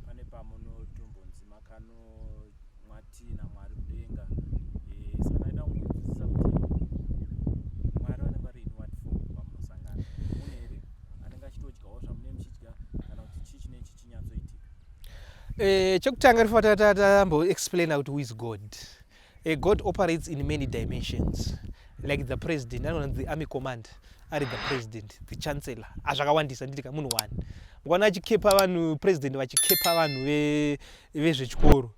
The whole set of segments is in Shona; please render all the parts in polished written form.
pane pamunotombonzima kano mwati naMwari kudenga saka ndaida kunzwisisa kuti Mwari vanenge vari in what form pamunosangana munhu here anenge achitodyawo zvamunenge muchidya kana kuti chichi nechi chinyatsoitika. Chekutanga rifa tamboexplaina kuti who is God. God operates in many dimensions, like the president, the army command, the president, the chancellor, azvakawandisa nditika munhu one. Mukwana achikepa vanhu president vachikepa vanhu vezvechikoro.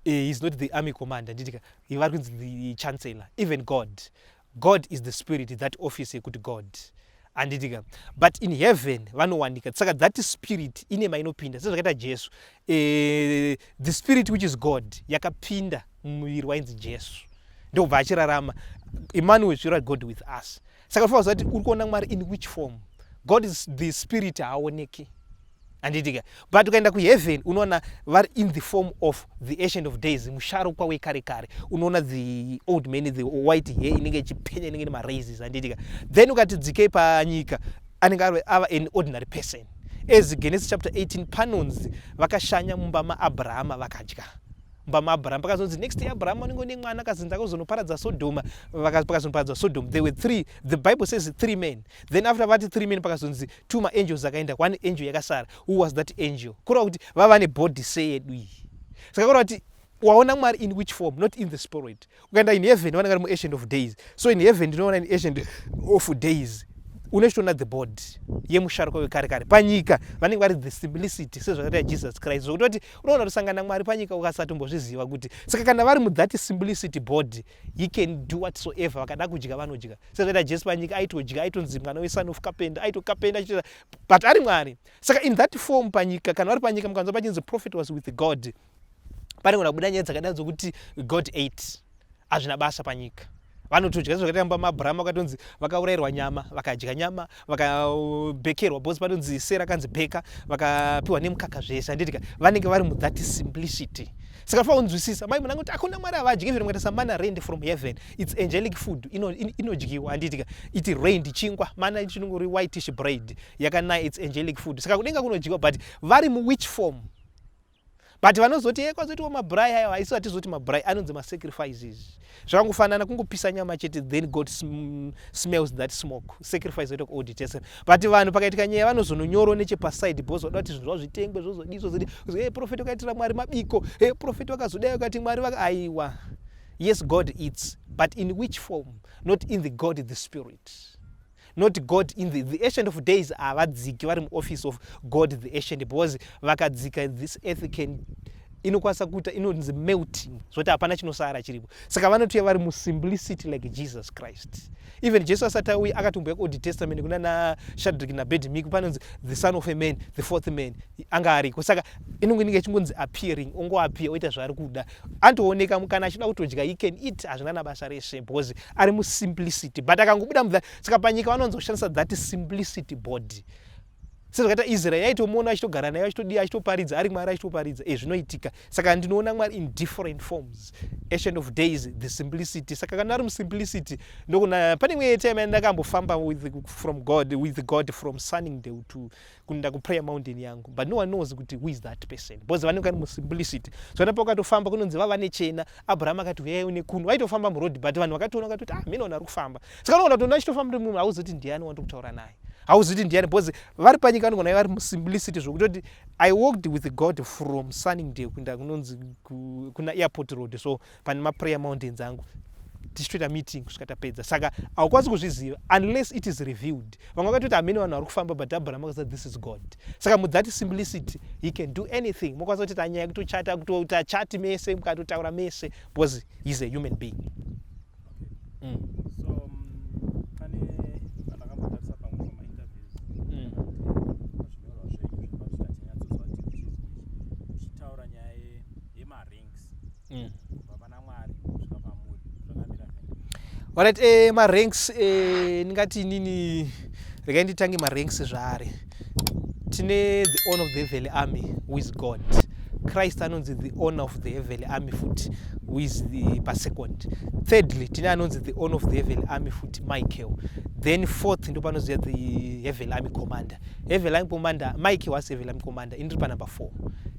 He's not the army commander, nditika he was the chancellor. Even God is the spirit, that office could God. Anditika. But in heaven vanowanika saka that spirit ine mainopinda sezvakaita Jesu. The spirit which is God yakapinda mumuviri wainzi Jesu ndobva achirarama. Emmanuel, you are God with us. Saka for that uri kuona Mwari in which form? God is the spirit haaoneki. Anditika. But ukaenda kuheaven unoona vari in the form of the ancient of days, musharukwa wekare kare. Unoona the old man, the white hair inenge ichipenya inenge ine raises. Anditika. Then ukati dzike panyika anenge ava an ordinary person. As Genesis chapter 18 panonzi vakashanya mumba maAbrahama vakadya. Mumba maAbrahama pakazonzi next year Abraham anenge ne mwana akazinza kuzonoparadza Sodoma, pakazonoparadza Sodom. There were three. The Bible says 3 men. Then after that 3 men pakazonzi 2 angels akaenda, 1 angel yakasara. Who was that angel? Kureva kuti vava ne body say yedu iyi. Saka kureva kuti waona Mwari in which form? Not in the spirit. Ukaenda in heaven vanenge vari mu ancient of days. So in heaven ndinoona in ancient of days unechitoona the body yemusharukwa wekare kare. Panyika vanenge vari the simplicity sezvakaita Jesus Christ. Zvokuti unoona kusangana Mwari panyika ukasatombozviziva kuti saka kana vari mudhati simplicity body he can do whatsoever. Vakada kudya vanodya sezvakaita Jesu panyika aitodya, aitonzi mwana weson of kapenda, aitokapenda achiita, but ari Mwari. Saka in that form panyika kana vari panyika mukanzwa pachinzi prophet was with God, panenge kubuda nyaya dzakadai dzokuti God ate. Hazvina basa panyika. Vanotodya zvakaita mumba maAbrahama vakatonzi vakaurayirwa nyama, vakadya nyama, vakabhekerwa bosi panonzi Sera kanzi bheka, vakapiwa nemukaka zvese. Anditika vanenge vari mudhati simplicity. Saka fa unzwisisa mai munanga kuti akuna Mwari avadyi even mukati samana rained from heaven. It's angelic food inodyiwa. Anditika it rained chingwa mana chinongori whitish bread yakanaya, it's angelic food. Saka kudenga kunodyiwa, but vari mu which form? But vanozoti kwazoti mabrai aya haisi atizoti mabrai anonzi masacrifices. Zvakangofanana kungopisa nyama chete, then God smells that smoke. Sacrifice of Old Testament. But vanhu pakaitika nyaya vanozononyoro nechepaside boss vada kuti zvinhu zvazvitengwe zvozodiswa zoti prophet wakaitira Mwari mabiko, prophet wakazodai wakati Mwari aiwa. Yes, God eats, but in which form? Not in the God the spirit. Not God in the ancient of days avadziki vari muoffice of God the ancient, because vakadzika this earth can inokwanisa kuita inonzi melting zvoti hapana chinosara chiripo. Saka vanotouya vari musimplicity like Jesus Christ. Even Jesu asati auya akatomboya kuOld Testament kuna naShadrach naAbednego panonzi the son of a man, the fourth man anga ariko. Saka inongoinge ichingonzi appearing, ongoappear oita zvaari kuda, antooneka mukana achida kutodya he can eat, hazvina nabasa rese because ari musimplicity. But akangobuda mudha, saka panyika vanonzoshandisa that simplicity body. Sezvakaita Israel yaitomuona achitogara naye achitoparidza ari Mwari achitoparidza zvinoitika. Saka ndinoona Mwari in different forms. Ancient of days, the simplicity. Saka kana ari musimplicity ndokuna pane imwe time ndakambofamba with God from Sunningdale to kunda kuPrayer mountain yangu, but no one knows kuti who is that person because vanenge vari musimplicity. So ndipo katofamba kunonzi vava nechena, Abraham akati hey une kunu, vaitofamba muroad but vanhu vakatoona kuti mimi uri kufamba. Saka unoona kuti achitofamba munhu hauzoti ndiani wanda kutaura naye, hauzoti ndiani because vari panyika vanogona vari musimplicity zvokuti I walked with God from Sunningdale kunda kunonzi kuna airport road. So pane maPrayer mountains angu tichitoita meeting kusvika tapedza. Saka haukwanisi kuzviziva unless it is revealed. Vamwe vakatoti hamene vanhu vari kufamba but Abraham akati this is God. Saka mudhati simplicity he can do anything. Mokwanisa kuti tanyaya kutochata kuti achati mese mukatotaura mese because he is a human being. So pane vandakambotarisa pamwe pamainterviews zvinyorwa zvenyu zvinoratidza uchitaura nyaya yemarings kubva pana Mwari kusvika pamuri zvakamira sei? Alright, maranks ndingati nini, regai nditange maranks zvaari. Tine the honor of the heavenly army who is God. Christ anonzi the owner of the heavenly army foot, who is the per second. Thirdly, tine anonzi the owner of the heavenly army foot, Michael. Then fourth, ndo panoziya the heavenly army commander. Heavenly army commander, Michael was heavenly army commander. Indiri pa number 4.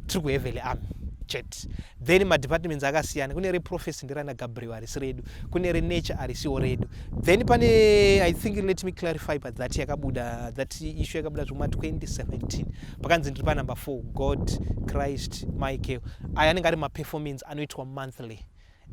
Tiri heavenly army. Jet. Then madepartments akasiyana, kune reprophecy ndirana Gabriel arisi redu, kune renature arisiwo redu. Then pane, I think, let me clarify, but that issue yakabuda zvuma 2017 pakanzi ndiri pa number 4, God, Christ, Michael. Aya anenge ari maperformance anoitwa monthly.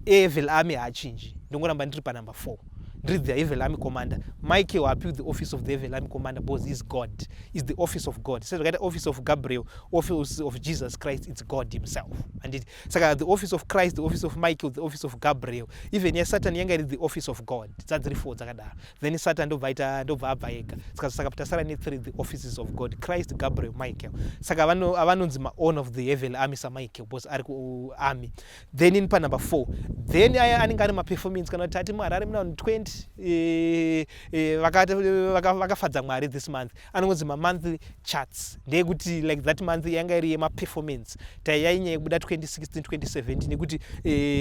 Evil army haachinji, ndongoramba ndiri pa number 4. Ndiri the evil army commander. Michael appealed the office of the evil army commander because he's God. Is the office of God. So the office of Gabriel, office of Jesus Christ, it's God himself. And so the office of Christ, the office of Michael, the office of Gabriel. Even here Satan yanga is the office of God. That's the four zakada. Then Satan do vaita do vabaega. Saka ptasara ni three the offices of God. Christ, Gabriel, Michael. Saka avanonzima own of the evil army sa Michael was army. Then in pa number 4. Then I aningari ma performance kana tati marari mna 20 vakafadza Mwari this month anonzi monthly charts ndekuti like that month yanga iri yema performance tainyanya kubuda 2016 2017 nekuti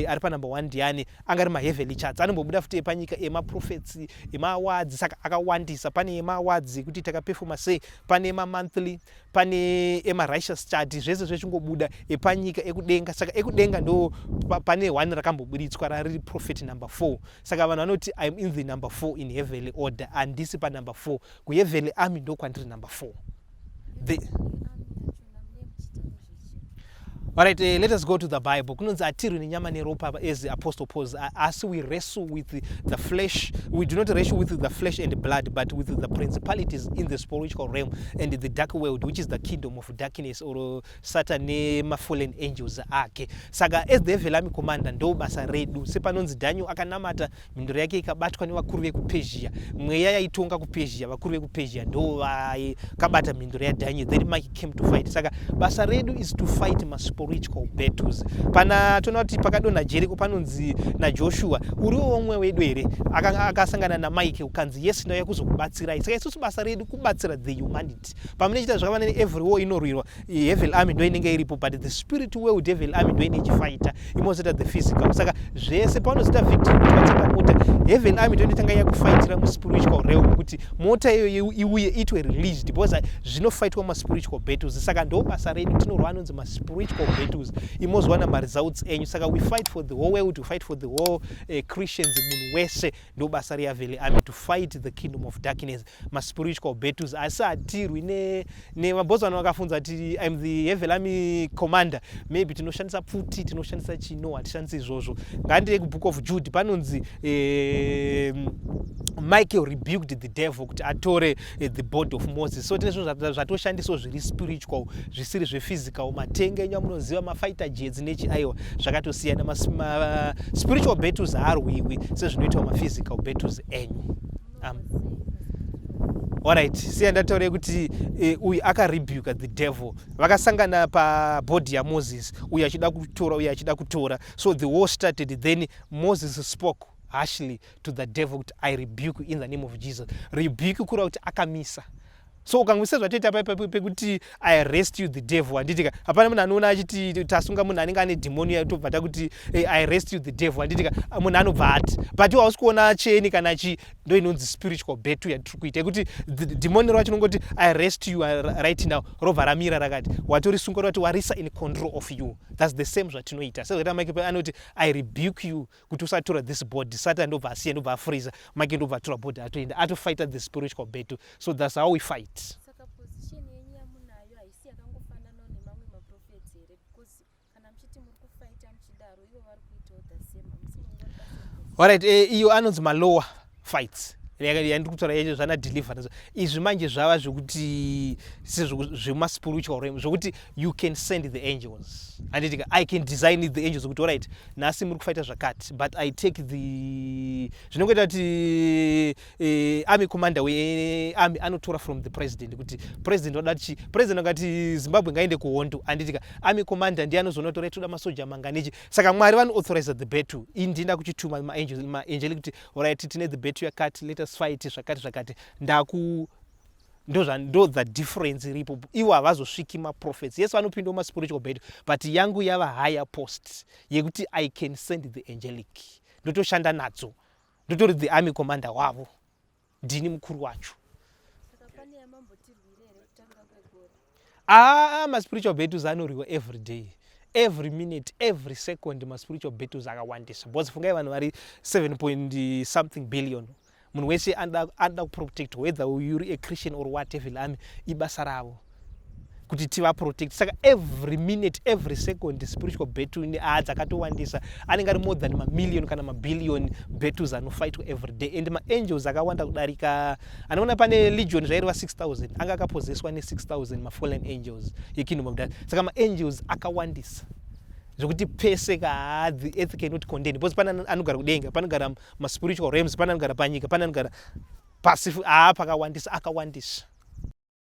ari pa number 1 ndiani anga ari ma heavenly charts anombobuda futi epanyika ema prophets ema awards saka akawandisa pane ema awards kuti takaperforma sei pane ema monthly pane ema righteous chart zvese zvechingobuda epanyika ekudenga saka ekudenga ndo pane 1 rakamboburitswa rari prophet number 4 saka vanhu vanoti I'm in the number 4 in heavenly order and this pa number 4 ku heavenly army ndo kwandiri number 4. Alright, let us go to the Bible. Kunonzi atiri nenyama neropa as Apostle Paul. As we wrestle with the flesh, we do not wrestle with the flesh and blood, but with the principalities in the spiritual realm and the dark world, which is the kingdom of darkness or Satan ma fallen angels ake. Saka as the evil army commander ndo basa redu. Sepanonzi Daniel akanamata mindoro yake ikabatwa ni wakuru veku Persia. Mweya yaitonga ku Persia, wakuru veku Persia ndo kabata mindoro ya Daniel. Then Mike came to fight. Saka basa redu is to fight spiritual battles. Pana tonoti pakadona Jericho panonzi na Joshua uriwo omwe wedu ere akasangana na Mike ukanzi yes ndo yakuzokubatsirai. Saka isusu basa redu kubatsira the humanity. Pamene chita zvakafanana every war inorwirwa evil army ndo inenge iripo, but the spirit world evil army ndo ine chifighter imozita the physical. Saka zvese paunozita victory kutsika mota evil army ndo inotanga yakufightira mu spiritual realm kuti mota iuye itwe released because zvinofightwa ma spiritual battles. Saka ndo basa redu tinorwa anonzi ma spiritual battles imozwana ma results enyu. Saka we fight for the whole world, to fight for the whole Christians munhu wese ndo basa re evil army to fight the kingdom of darkness ma spiritual battles. Asi atirwi ne mabosi vano vakafunza ati I'm the evil army commander, maybe tinoshandisa pfuti tinoshandisa chino hatishandisi izvozvo. Ngandire ku book of Jude panonzi Michael rebuked the devil kuti atore the board of Moses. So tine zvinhu zvatoshandiswa zviri spiritual zvisiri zvephysical. Matenge enyu amunoziva mafighter jets nechi aiwa zvakatosiyana. Ma spiritual battles haarwiwi sezvinoitwa maphysical battles enyu. Alright, siya ndataure kuti uyu akarebuka the devil. Vakasangana pa body ya Moses, uyu achida kutora uyu achida kutora. So the war started. Then Moses spoke harshly to the devil, I rebuke you in the name of Jesus. Rebuke kura kuti akamisa. So ukangwisa zvatoita pekuti I arrest you the devil handitika hapana munhu anoona achiti tasunga munhu anenge ane demoni yatobva takuti I arrest you the devil handitika munhu anobva ati but hausi kuona cheni kana chi ndo inonzi spiritual battle yatiri kuita yekuti demoni racho rinongoti I arrest you right now robva ramira rakati watorisunga rati warisa in control of you. That's the same zvatinoita. So Mike anoti I rebuke you kuti usatora this body. Satan ndobva asiya ndobva afreeza Mike ndobva atora body atoenda atofighta the spiritual battle. So that's how we fight. Saka position yenyu yamunayo haisi yakangofanana nemamwe maprofits here because kana mchiti muri kufighta mchidaro ivo vari kuitawo the same. Alright, iyo anonzi malower fights. Yandiri kutaura yacho zvana deliverance. Izvi manje zvava zvokuti zvema spiritual realm zvokuti you can send the angels. Anditika I can design the angels kuti alright nhasi muri kufighta zvakati but I take the zvinongoita kuti army commander we army anotora from the president kuti president wadachi president akati Zimbabwe ngaende kuhondo anditika army commander ndiye anozonotora toda masoja manganechi. Saka Mwari vano authorize the battle. Indinda kuchituma ma angel kuti alright tine the battle yakati let us fight zvakati ndo the difference iripo. Iwo havazosviki maprophets. Yes, vanopinda mumaspiritual battle, but yangu yava higher post yekuti I can send the angelic. Ndotoshanda nadzo, ndotori the army commander wavo, ndini mukuru wacho. Maspiritual battles anorwiwa every day, every minute, every second. Maspiritual battles akawandisa because fungai vanhu vari 7 point something billion. Munhu wese anoda kuprotect, whether you're a Christian or whatever army, ibasa ravo kuti tiva protect. Saka every minute, every second spiritual battle dzakatowandisa, anenge ari more than mamillion kana mabillion battles anofight every day. And maangels akawanda kudarika, anoona pane legion zvaireva 6000 anga akapossesswa ne6000 mafallen angels yekingdom of God. Saka maangels akawandisa zvokuti pese the earth cannot contain, because pana anogara kudenga, panogara maspiritual realms, pana anogara panyika, pana anogara pasi, pakawandisa, akawandisa.